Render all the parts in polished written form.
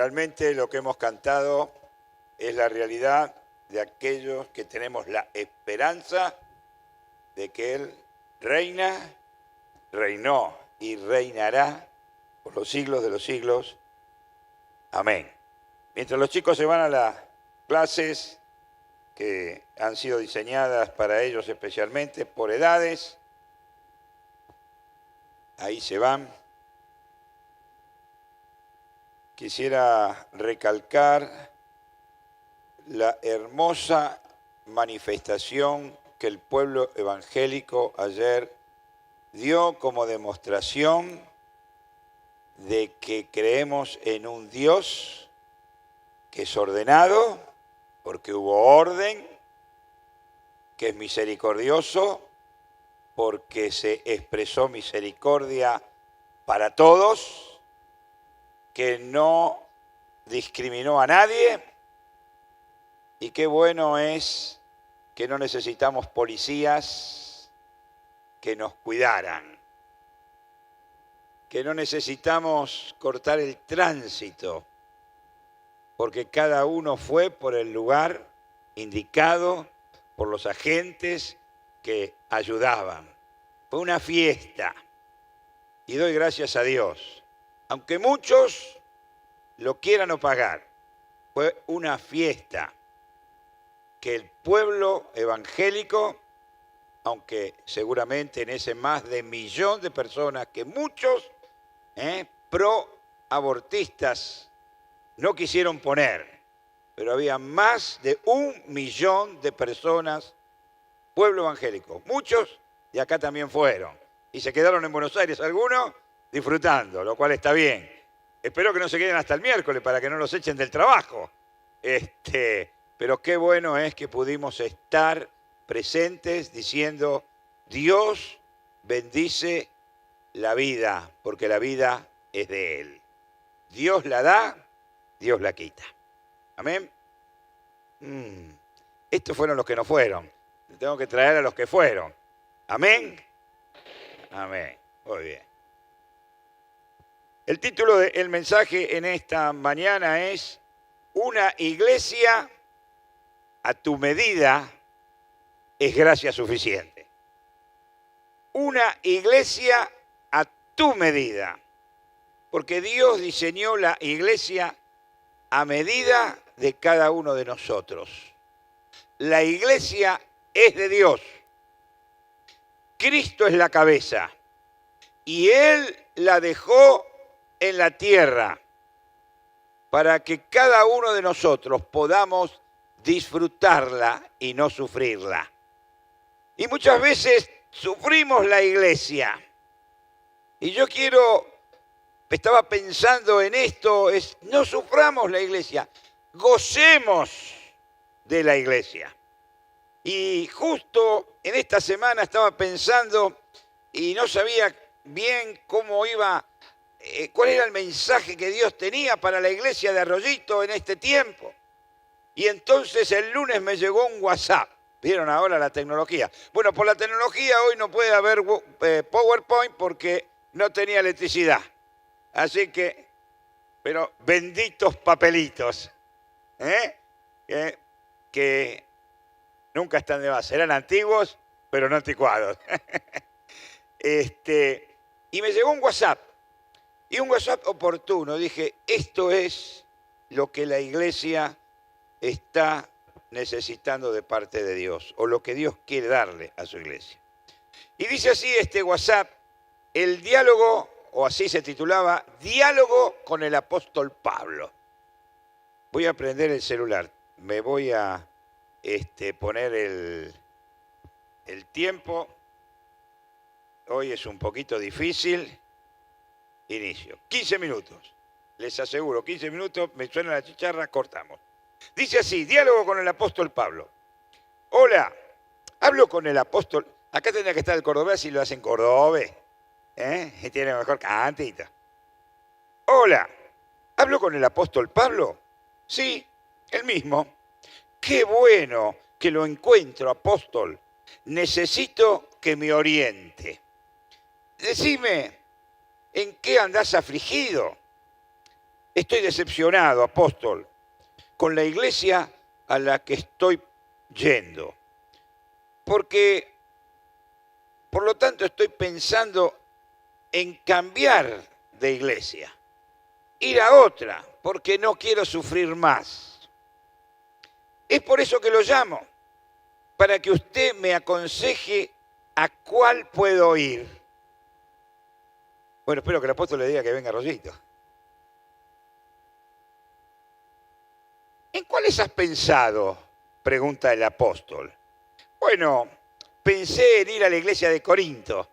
Realmente lo que hemos cantado es la realidad de aquellos que tenemos la esperanza de que Él reina, reinó y reinará por los siglos de los siglos. Amén. Mientras los chicos se van a las clases que han sido diseñadas para ellos especialmente por edades, ahí se van. Quisiera recalcar la hermosa manifestación que el pueblo evangélico ayer dio como demostración de que creemos en un Dios que es ordenado, porque hubo orden, que es misericordioso, porque se expresó misericordia para todos, que no discriminó a nadie, y qué bueno es que no necesitamos policías que nos cuidaran, que no necesitamos cortar el tránsito, porque cada uno fue por el lugar indicado, por los agentes que ayudaban. Fue una fiesta, y doy gracias a Dios. Aunque muchos lo quieran o pagar, fue una fiesta que el pueblo evangélico, aunque seguramente en ese más de 1 millón de personas que muchos pro-abortistas no quisieron poner, pero había más de 1 millón de personas, pueblo evangélico. Muchos de acá también fueron y se quedaron en Buenos Aires algunos disfrutando, lo cual está bien. Espero que no se queden hasta el miércoles para que no los echen del trabajo. Pero qué bueno es que pudimos estar presentes diciendo: Dios bendice la vida, porque la vida es de Él. Dios la da, Dios la quita. Amén. Estos fueron los que no fueron. Tengo que traer a los que fueron. Amén. Amén. Muy bien. El título del mensaje en esta mañana es: una iglesia a tu medida es gracia suficiente. Una iglesia a tu medida. Porque Dios diseñó la iglesia a medida de cada uno de nosotros. La iglesia es de Dios. Cristo es la cabeza. Y Él la dejó en la tierra para que cada uno de nosotros podamos disfrutarla y no sufrirla. Y muchas veces sufrimos la iglesia. Y yo estaba pensando en esto, no suframos la iglesia, gocemos de la iglesia. Y justo en esta semana estaba pensando y no sabía bien cuál era el mensaje que Dios tenía para la iglesia de Arroyito en este tiempo. Y entonces el lunes me llegó un WhatsApp. ¿Vieron ahora la tecnología? Bueno, por la tecnología hoy no puede haber PowerPoint porque no tenía electricidad. Así que, pero benditos papelitos, que nunca están de más. Eran antiguos, pero no anticuados. Y me llegó un WhatsApp. Y un WhatsApp oportuno. Dije, esto es lo que la iglesia está necesitando de parte de Dios, o lo que Dios quiere darle a su iglesia. Y dice así este WhatsApp: el diálogo, o así se titulaba, diálogo con el apóstol Pablo. Voy a prender el celular, me voy a poner el tiempo. Hoy es un poquito difícil. Inicio. 15 minutos. Les aseguro, 15 minutos, me suena la chicharra, cortamos. Dice así: diálogo con el apóstol Pablo. Hola, hablo con el apóstol. Acá tendría que estar el cordobés si lo hacen cordobés. Y tiene mejor cantita. Hola, ¿hablo con el apóstol Pablo? Sí, el mismo. Qué bueno que lo encuentro, apóstol. Necesito que me oriente. Decime, ¿en qué andás afligido? Estoy decepcionado, apóstol, con la iglesia a la que estoy yendo. Porque, por lo tanto, estoy pensando en cambiar de iglesia. Ir a otra, porque no quiero sufrir más. Es por eso que lo llamo, para que usted me aconseje a cuál puedo ir. Bueno, espero que el apóstol le diga que venga Rollito. ¿En cuáles has pensado?, pregunta el apóstol. Bueno, pensé en ir a la iglesia de Corinto.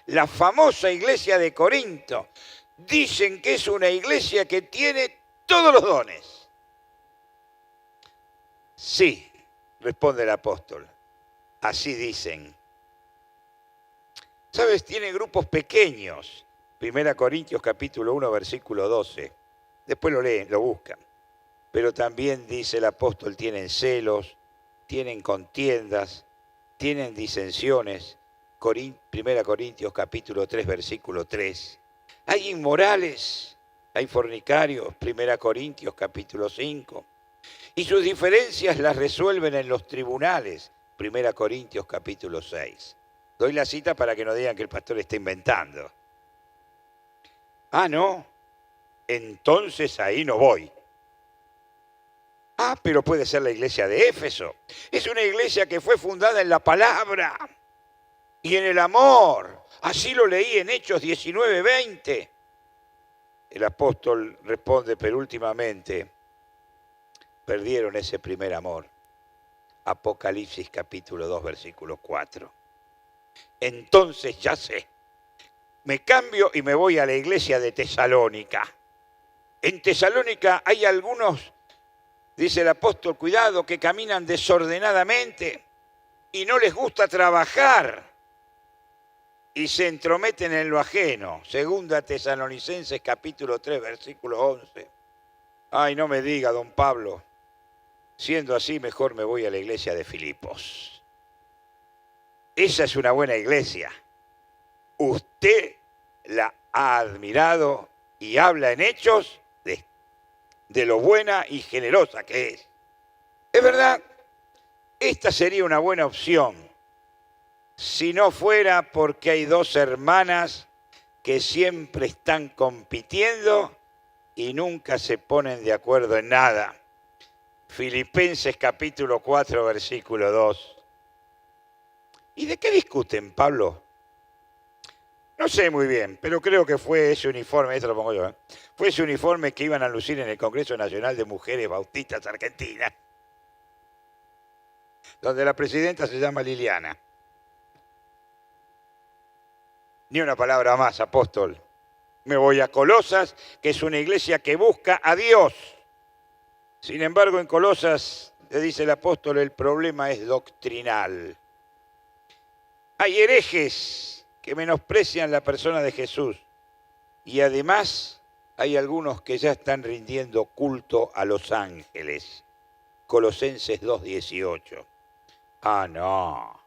La famosa iglesia de Corinto. Dicen que es una iglesia que tiene todos los dones. Sí, responde el apóstol. Así dicen. ¿Sabes? Tiene grupos pequeños. 1 Corintios capítulo 1, versículo 12. Después lo leen, lo buscan. Pero también dice el apóstol, tienen celos, tienen contiendas, tienen disensiones. 1 Corintios capítulo 3, versículo 3. Hay inmorales, hay fornicarios. 1 Corintios capítulo 5. Y sus diferencias las resuelven en los tribunales. 1 Corintios capítulo 6. Doy la cita para que no digan que el pastor está inventando. Ah, ¿no? Entonces ahí no voy. Ah, pero puede ser la iglesia de Éfeso. Es una iglesia que fue fundada en la palabra y en el amor. Así lo leí en Hechos 19:20. El apóstol responde, pero últimamente perdieron ese primer amor. Apocalipsis capítulo 2, versículo 4. Entonces ya sé, me cambio y me voy a la iglesia de Tesalónica. En Tesalónica hay algunos, dice el apóstol, cuidado, que caminan desordenadamente y no les gusta trabajar y se entrometen en lo ajeno. Segunda Tesalonicenses capítulo 3, versículo 11. Ay, no me diga, don Pablo, siendo así mejor me voy a la iglesia de Filipos. Esa es una buena iglesia. Usted la ha admirado y habla en hechos de lo buena y generosa que es. Es verdad, esta sería una buena opción, si no fuera porque hay dos hermanas que siempre están compitiendo y nunca se ponen de acuerdo en nada. Filipenses capítulo 4, versículo 2. ¿Y de qué discuten, Pablo? No sé muy bien, pero creo que fue ese uniforme, esto lo pongo yo, fue ese uniforme que iban a lucir en el Congreso Nacional de Mujeres Bautistas Argentinas, donde la presidenta se llama Liliana. Ni una palabra más, apóstol. Me voy a Colosas, que es una iglesia que busca a Dios. Sin embargo, en Colosas, le dice el apóstol, el problema es doctrinal. Hay herejes que menosprecian la persona de Jesús y además hay algunos que ya están rindiendo culto a los ángeles. Colosenses 2:18. Ah, no.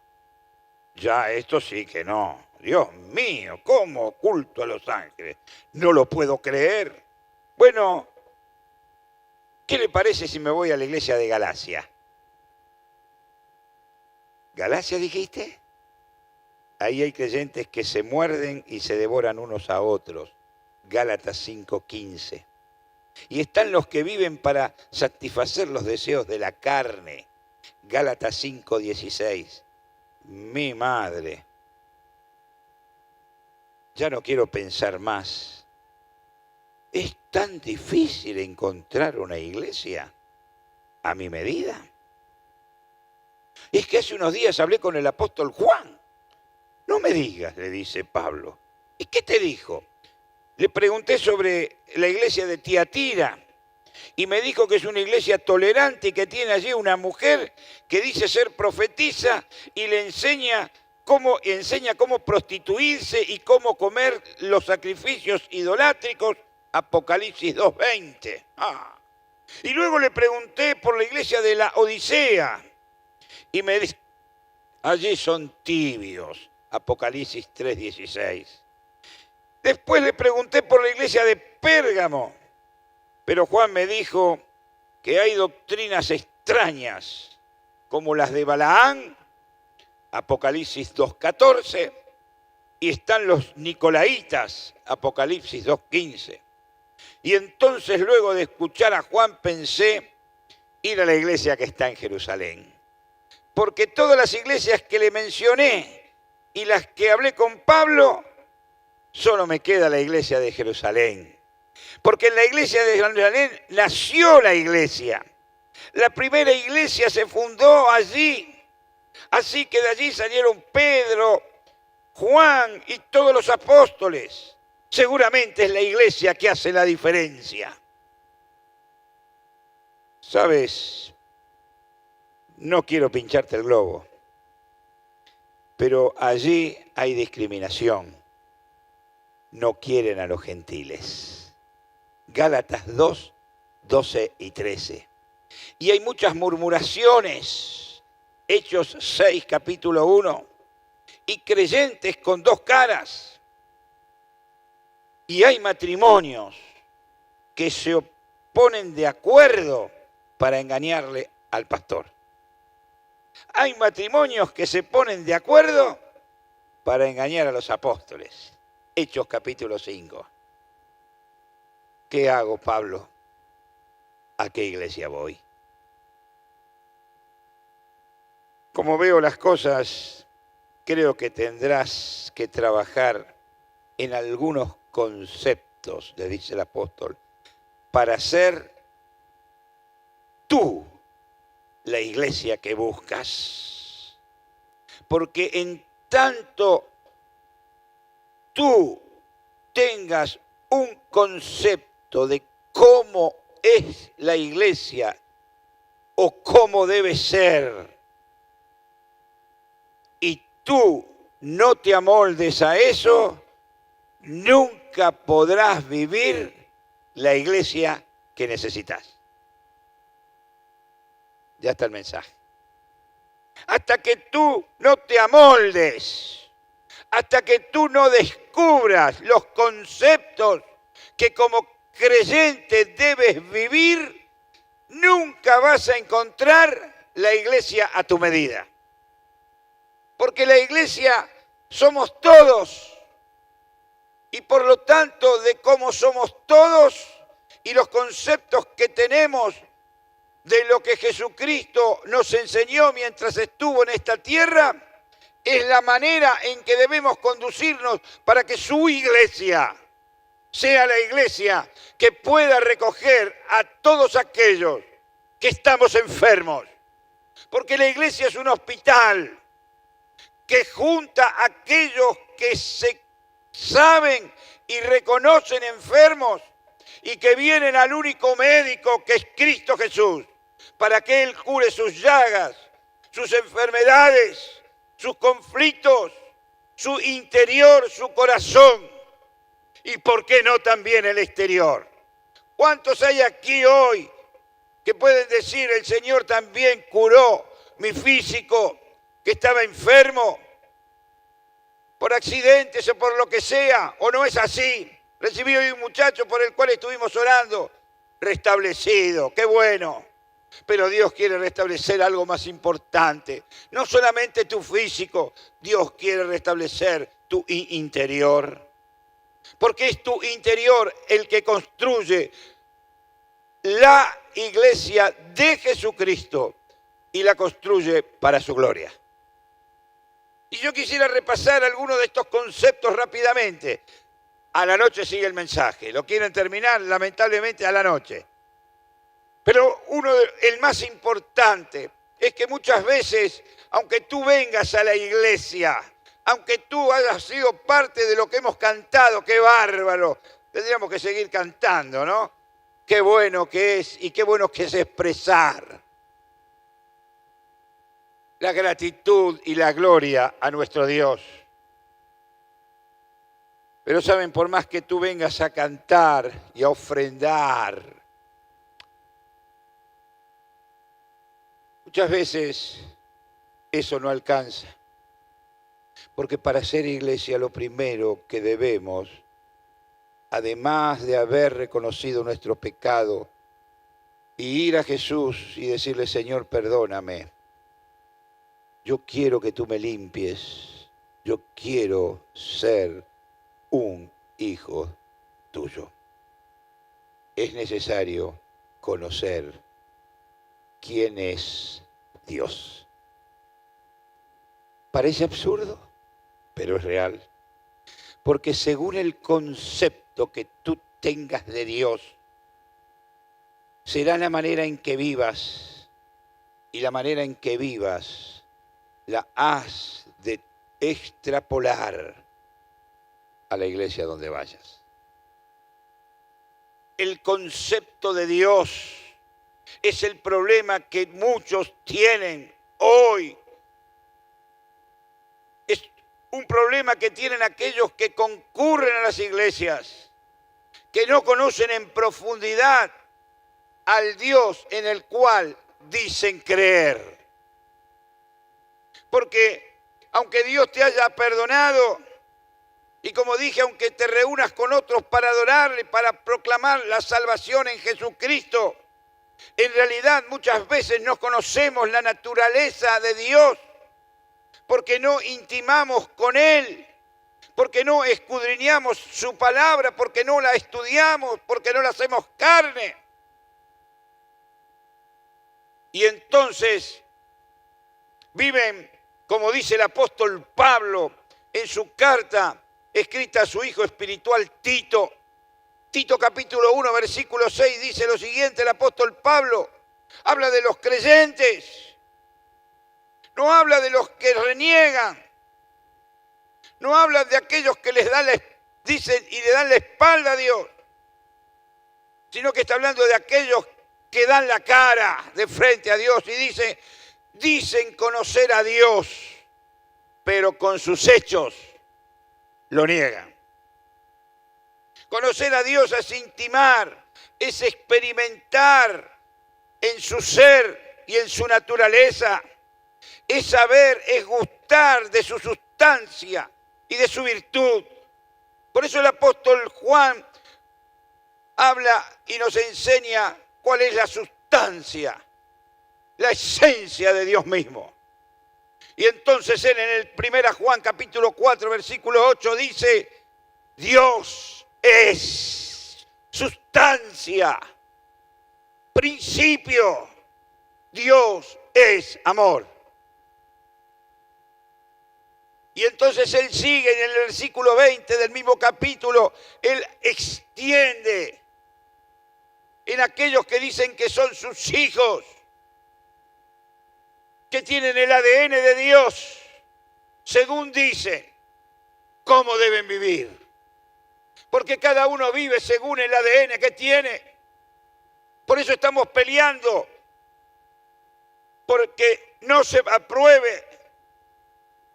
Ya esto sí que no. Dios mío, ¿cómo culto a los ángeles? No lo puedo creer. Bueno, ¿qué le parece si me voy a la iglesia de Galacia? ¿Galacia dijiste? Ahí hay creyentes que se muerden y se devoran unos a otros. Gálatas 5:15. Y están los que viven para satisfacer los deseos de la carne. Gálatas 5:16. Mi madre. Ya no quiero pensar más. ¿Es tan difícil encontrar una iglesia a mi medida? Es que hace unos días hablé con el apóstol Juan. No me digas, le dice Pablo. ¿Y qué te dijo? Le pregunté sobre la iglesia de Tiatira y me dijo que es una iglesia tolerante y que tiene allí una mujer que dice ser profetisa y le enseña cómo prostituirse y cómo comer los sacrificios idolátricos. Apocalipsis 2:20. Y luego le pregunté por la iglesia de la Odisea y me dice, allí son tibios. Apocalipsis 3:16. Después le pregunté por la iglesia de Pérgamo Pero Juan me dijo que hay doctrinas extrañas, como las de Balaán, Apocalipsis 2:14, y están los nicolaitas, Apocalipsis 2:15. Y entonces luego de escuchar a Juan pensé ir a la iglesia que está en Jerusalén. Porque todas las iglesias que le mencioné y las que hablé con Pablo, solo me queda la iglesia de Jerusalén. Porque en la iglesia de Jerusalén nació la iglesia. La primera iglesia se fundó allí. Así que de allí salieron Pedro, Juan y todos los apóstoles. Seguramente es la iglesia que hace la diferencia. ¿Sabes? No quiero pincharte el globo, pero allí hay discriminación. No quieren a los gentiles. Gálatas 2, 12 y 13. Y hay muchas murmuraciones. Hechos 6, capítulo 1. Y creyentes con dos caras. Y hay matrimonios que se ponen de acuerdo para engañarle al pastor. Hay matrimonios que se ponen de acuerdo para engañar a los apóstoles. Hechos capítulo 5. ¿Qué hago, Pablo? ¿A qué iglesia voy? Como veo las cosas, creo que tendrás que trabajar en algunos conceptos, le dice el apóstol, para ser tú la iglesia que buscas. Porque en tanto tú tengas un concepto de cómo es la iglesia o cómo debe ser, y tú no te amoldes a eso, nunca podrás vivir la iglesia que necesitas. Ya está el mensaje. Hasta que tú no te amoldes, hasta que tú no descubras los conceptos que como creyente debes vivir, nunca vas a encontrar la iglesia a tu medida. Porque la iglesia somos todos. Y por lo tanto, de cómo somos todos y los conceptos que tenemos de lo que Jesucristo nos enseñó mientras estuvo en esta tierra, es la manera en que debemos conducirnos para que su iglesia sea la iglesia que pueda recoger a todos aquellos que estamos enfermos. Porque la iglesia es un hospital que junta a aquellos que se saben y reconocen enfermos y que vienen al único médico que es Cristo Jesús, para que Él cure sus llagas, sus enfermedades, sus conflictos, su interior, su corazón, y por qué no también el exterior. ¿Cuántos hay aquí hoy que pueden decir, el Señor también curó mi físico, que estaba enfermo por accidentes o por lo que sea, o no es así? Recibí hoy un muchacho por el cual estuvimos orando, restablecido, qué bueno. Pero Dios quiere restablecer algo más importante. No solamente tu físico, Dios quiere restablecer tu interior. Porque es tu interior el que construye la iglesia de Jesucristo y la construye para su gloria. Y yo quisiera repasar algunos de estos conceptos rápidamente. A la noche sigue el mensaje. Lo quieren terminar, lamentablemente, a la noche. Pero el más importante es que muchas veces, aunque tú vengas a la iglesia, aunque tú hayas sido parte de lo que hemos cantado, qué bárbaro, tendríamos que seguir cantando, ¿no? Qué bueno que es y qué bueno que es expresar la gratitud y la gloria a nuestro Dios. Pero saben, por más que tú vengas a cantar y a ofrendar, muchas veces eso no alcanza. Porque para ser iglesia lo primero que debemos además de haber reconocido nuestro pecado, y ir a Jesús y decirle, Señor, perdóname. Yo quiero que tú me limpies. Yo quiero ser un hijo tuyo. Es necesario conocer quién es Dios. Parece absurdo, pero es real. Porque según el concepto que tú tengas de Dios, será la manera en que vivas, y la manera en que vivas la has de extrapolar a la iglesia donde vayas. El concepto de Dios es el problema que muchos tienen hoy. Es un problema que tienen aquellos que concurren a las iglesias, que no conocen en profundidad al Dios en el cual dicen creer. Porque aunque Dios te haya perdonado, y como dije, aunque te reúnas con otros para adorarle, para proclamar la salvación en Jesucristo, en realidad muchas veces no conocemos la naturaleza de Dios, porque no intimamos con Él, porque no escudriñamos su palabra, porque no la estudiamos, porque no la hacemos carne. Y entonces viven, como dice el apóstol Pablo en su carta escrita a su hijo espiritual Tito. Tito capítulo 1, versículo 6 dice lo siguiente, el apóstol Pablo habla de los creyentes, no habla de los que reniegan, no habla de aquellos que les dan dicen y le dan la espalda a Dios, sino que está hablando de aquellos que dan la cara de frente a Dios y dicen conocer a Dios, pero con sus hechos lo niegan. Conocer a Dios es intimar, es experimentar en su ser y en su naturaleza, es saber, es gustar de su sustancia y de su virtud. Por eso el apóstol Juan habla y nos enseña cuál es la sustancia, la esencia de Dios mismo. Y entonces él en el 1 Juan capítulo 4 versículo 8 dice, Dios es sustancia, principio, Dios es amor. Y entonces él sigue en el versículo 20 del mismo capítulo, él extiende en aquellos que dicen que son sus hijos, que tienen el ADN de Dios, según dicen, cómo deben vivir. Porque cada uno vive según el ADN que tiene. Por eso estamos peleando, porque no se apruebe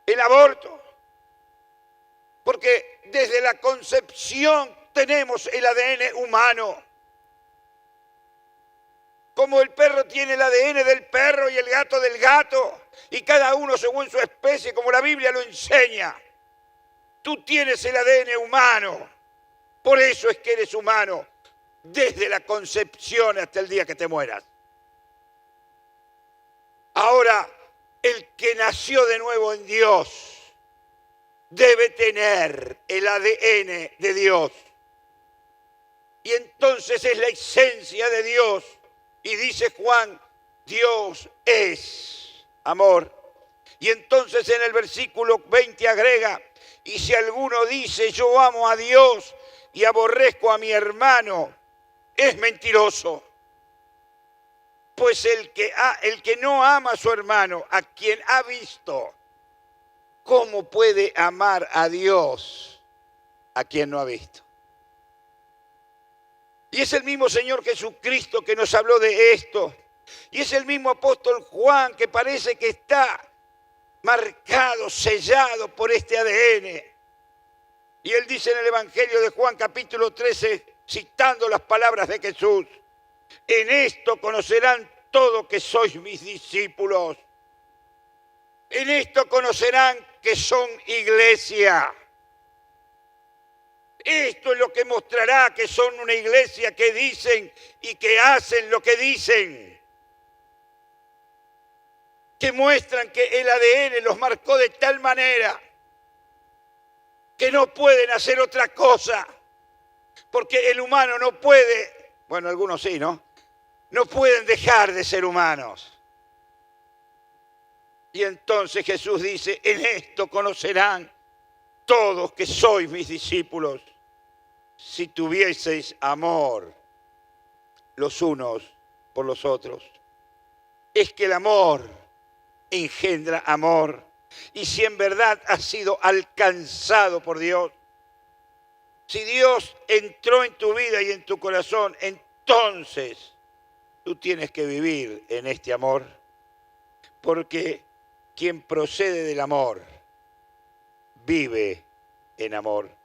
el aborto. Porque desde la concepción tenemos el ADN humano. Como el perro tiene el ADN del perro y el gato del gato, y cada uno según su especie, como la Biblia lo enseña. Tú tienes el ADN humano, por eso es que eres humano, desde la concepción hasta el día que te mueras. Ahora, el que nació de nuevo en Dios debe tener el ADN de Dios. Y entonces es la esencia de Dios. Y dice Juan, Dios es amor. Y entonces en el versículo 20 agrega, y si alguno dice yo amo a Dios y aborrezco a mi hermano, es mentiroso. Pues el que no ama a su hermano, a quien ha visto, ¿cómo puede amar a Dios a quien no ha visto? Y es el mismo Señor Jesucristo que nos habló de esto. Y es el mismo apóstol Juan que parece que está marcado, sellado por este ADN. Y él dice en el Evangelio de Juan capítulo 13, citando las palabras de Jesús, en esto conocerán todo que sois mis discípulos. En esto conocerán que son iglesia. Esto es lo que mostrará que son una iglesia que dicen y que hacen lo que dicen. Que muestran que el ADN los marcó de tal manera que no pueden hacer otra cosa. Porque el humano no puede, bueno, algunos sí, ¿no? No pueden dejar de ser humanos. Y entonces Jesús dice, en esto conocerán todos que sois mis discípulos, si tuvieseis amor los unos por los otros. Es que el amor engendra amor. Y si en verdad has sido alcanzado por Dios, si Dios entró en tu vida y en tu corazón, entonces tú tienes que vivir en este amor. Porque quien procede del amor, vive en amor.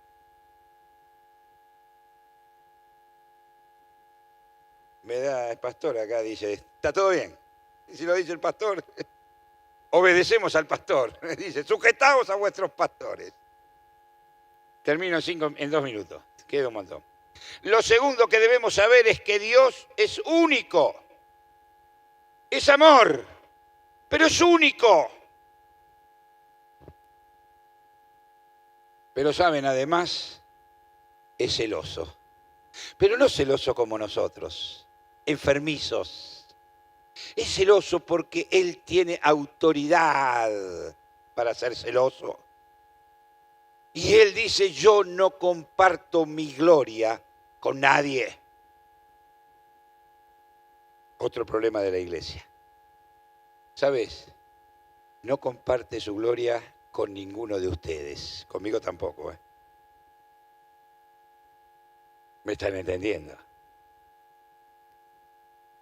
Me da el pastor acá, dice, ¿está todo bien? Y si lo dice el pastor, obedecemos al pastor. Dice, sujetaos a vuestros pastores. Termino en 2 minutos, queda un montón. Lo segundo que debemos saber es que Dios es único. Es amor, pero es único. Pero saben, además, es celoso. Pero no celoso como nosotros, enfermizos. Es celoso porque Él tiene autoridad para ser celoso. Y Él dice, yo no comparto mi gloria con nadie. Otro problema de la iglesia. ¿Sabes? No comparte su gloria con ninguno de ustedes. Conmigo tampoco, ¿eh? ¿Me están entendiendo?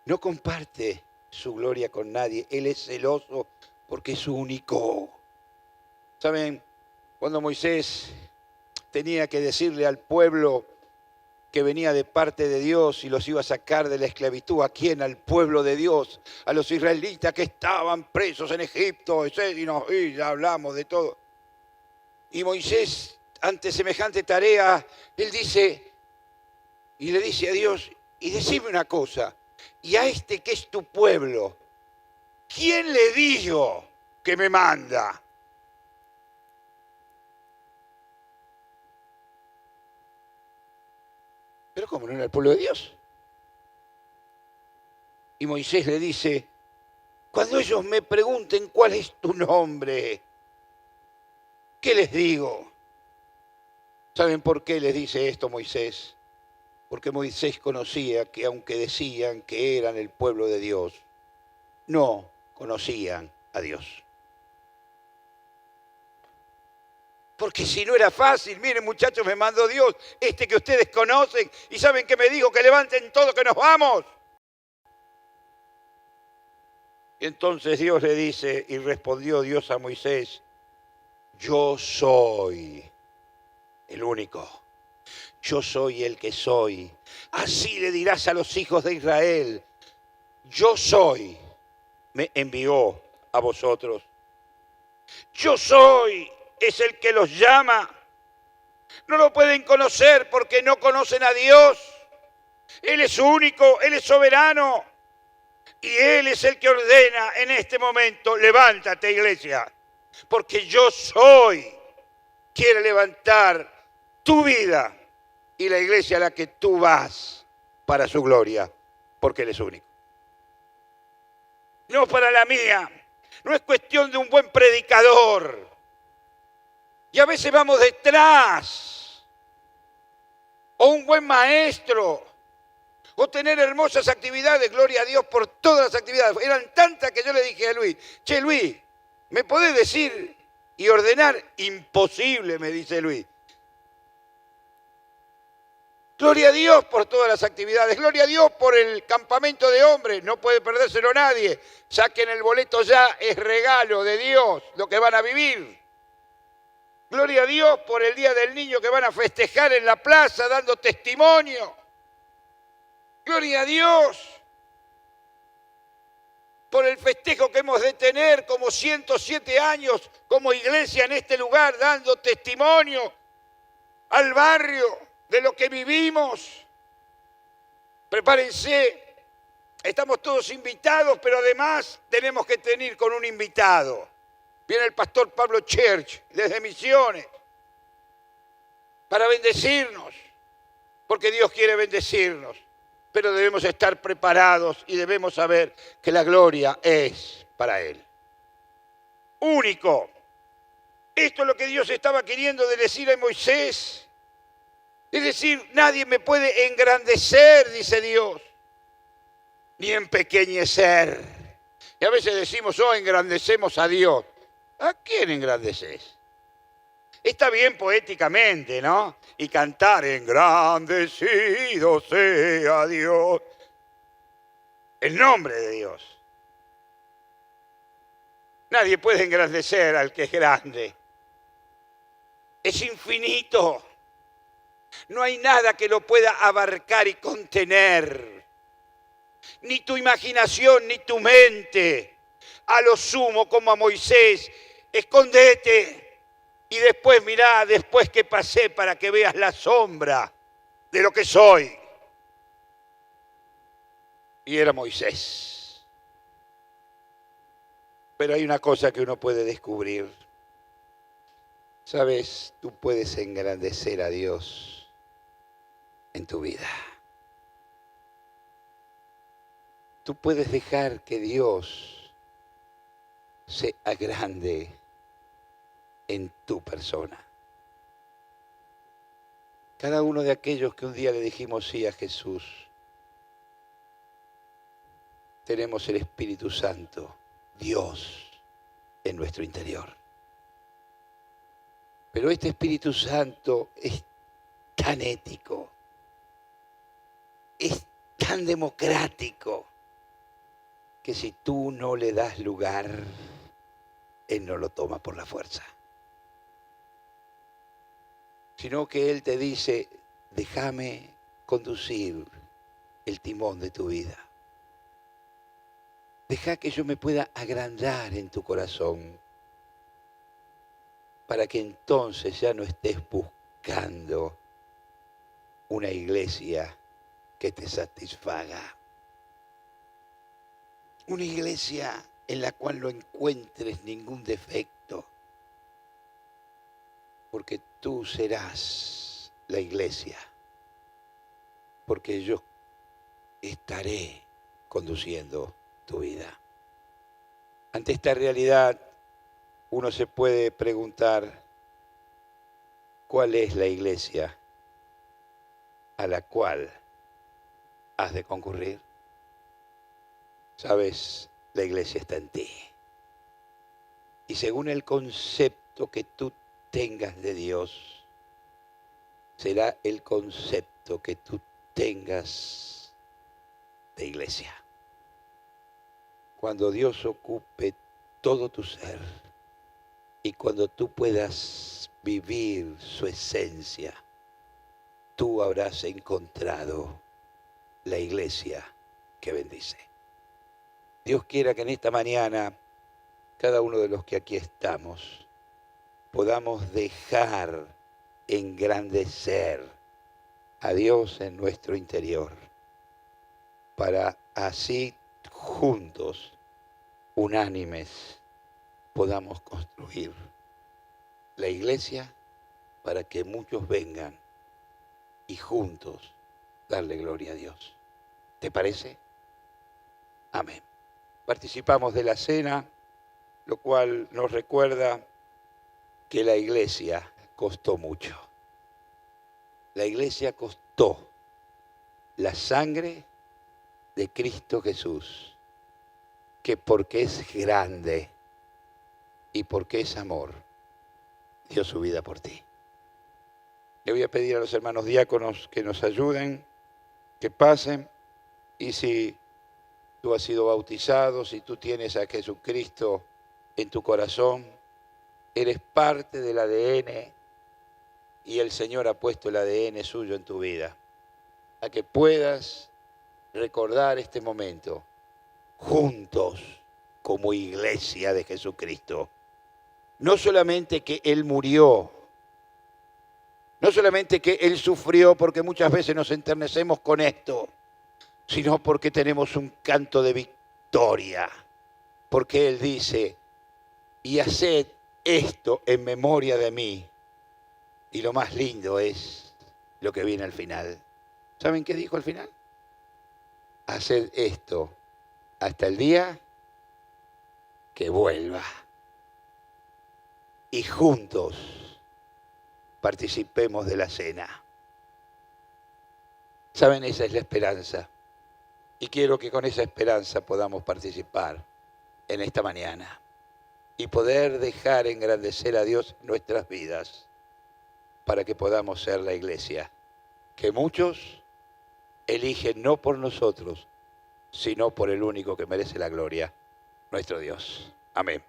No comparte su gloria con nadie. Él es celoso porque es único. ¿Saben? Cuando Moisés tenía que decirle al pueblo que venía de parte de Dios y los iba a sacar de la esclavitud, ¿a quién? Al pueblo de Dios, a los israelitas que estaban presos en Egipto, y ya hablamos de todo. Y Moisés, ante semejante tarea, él dice, y le dice a Dios, y decime una cosa, y a este que es tu pueblo, ¿quién le dijo que me manda? Pero ¿cómo no era el pueblo de Dios? Y Moisés le dice, cuando ellos me pregunten cuál es tu nombre, ¿qué les digo? ¿Saben por qué les dice esto Moisés? Porque Moisés conocía que aunque decían que eran el pueblo de Dios, no conocían a Dios. Porque si no era fácil, miren muchachos, me mandó Dios, este que ustedes conocen, y ¿saben qué me dijo? Que levanten todo, que nos vamos. Y entonces Dios le dice, y respondió Dios a Moisés, yo soy el único, yo soy el que soy. Así le dirás a los hijos de Israel, yo soy, me envió a vosotros. Yo soy. Es el que los llama. No lo pueden conocer porque no conocen a Dios. Él es único, Él es soberano. Y Él es el que ordena en este momento, levántate iglesia, porque yo soy, quiere levantar tu vida y la iglesia a la que tú vas para su gloria, porque Él es único. No para la mía, no es cuestión de un buen predicador. Y a veces vamos detrás, o un buen maestro, o tener hermosas actividades, gloria a Dios por todas las actividades. Eran tantas que yo le dije a Luis, che Luis, ¿me podés decir y ordenar? Imposible, me dice Luis. Gloria a Dios por todas las actividades, gloria a Dios por el campamento de hombres, no puede perdérselo nadie. Saquen el boleto ya, es regalo de Dios lo que van a vivir. Gloria a Dios por el Día del Niño que van a festejar en la plaza dando testimonio. Gloria a Dios por el festejo que hemos de tener como 107 años como iglesia en este lugar dando testimonio al barrio. de lo que vivimos. Prepárense, estamos todos invitados, pero además tenemos que tener con un invitado. Viene el pastor Pablo Church desde Misiones para bendecirnos, porque Dios quiere bendecirnos, pero debemos estar preparados y debemos saber que la gloria es para Él. Único. Esto es lo que Dios estaba queriendo decir a Moisés. Es decir, nadie me puede engrandecer, dice Dios, ni empequeñecer. Y a veces decimos, engrandecemos a Dios. ¿A quién engrandeces? Está bien poéticamente, ¿no? Y cantar, engrandecido sea Dios. El nombre de Dios. Nadie puede engrandecer al que es grande. Es infinito. No hay nada que lo pueda abarcar y contener. Ni tu imaginación, ni tu mente. A lo sumo, como a Moisés, escóndete. Y después mirá, después que pasé, para que veas la sombra de lo que soy. Y era Moisés. Pero hay una cosa que uno puede descubrir. ¿Sabes? Tú puedes engrandecer a Dios en tu vida. Tú puedes dejar que Dios sea grande en tu persona. Cada uno de aquellos que un día le dijimos sí a Jesús, tenemos el Espíritu Santo, Dios, en nuestro interior. Pero este Espíritu Santo es tan ético, es tan democrático, que si tú no le das lugar, Él no lo toma por la fuerza. Sino que Él te dice, déjame conducir el timón de tu vida. Deja que yo me pueda agrandar en tu corazón, para que entonces ya no estés buscando una iglesia que te satisfaga. Una iglesia en la cual no encuentres ningún defecto, porque tú serás la iglesia, porque yo estaré conduciendo tu vida. Ante esta realidad, uno se puede preguntar, ¿cuál es la iglesia a la cual has de concurrir? Sabes, la iglesia está en ti. Y según el concepto que tú tengas de Dios, será el concepto que tú tengas de iglesia. Cuando Dios ocupe todo tu ser y cuando tú puedas vivir su esencia, tú habrás encontrado la iglesia que bendice. Dios quiera que en esta mañana, cada uno de los que aquí estamos, podamos dejar engrandecer a Dios en nuestro interior, para así juntos, unánimes, podamos construir la iglesia para que muchos vengan y juntos darle gloria a Dios. ¿Te parece? Amén. Participamos de la cena, lo cual nos recuerda que la iglesia costó mucho. La iglesia costó la sangre de Cristo Jesús, que porque es grande y porque es amor, dio su vida por ti. Le voy a pedir a los hermanos diáconos que nos ayuden, que pasen, y si tú has sido bautizado, si tú tienes a Jesucristo en tu corazón, eres parte del ADN y el Señor ha puesto el ADN suyo en tu vida, a que puedas recordar este momento juntos como iglesia de Jesucristo. No solamente que Él murió No solamente que Él sufrió, porque muchas veces nos enternecemos con esto, sino porque tenemos un canto de victoria. Porque Él dice, y haced esto en memoria de mí. Y lo más lindo es lo que viene al final. ¿Saben qué dijo al final? Haced esto hasta el día que vuelva. Y juntos participemos de la cena. ¿Saben? Esa es la esperanza. Y quiero que con esa esperanza podamos participar en esta mañana y poder dejar engrandecer a Dios en nuestras vidas para que podamos ser la iglesia que muchos eligen no por nosotros, sino por el único que merece la gloria, nuestro Dios. Amén.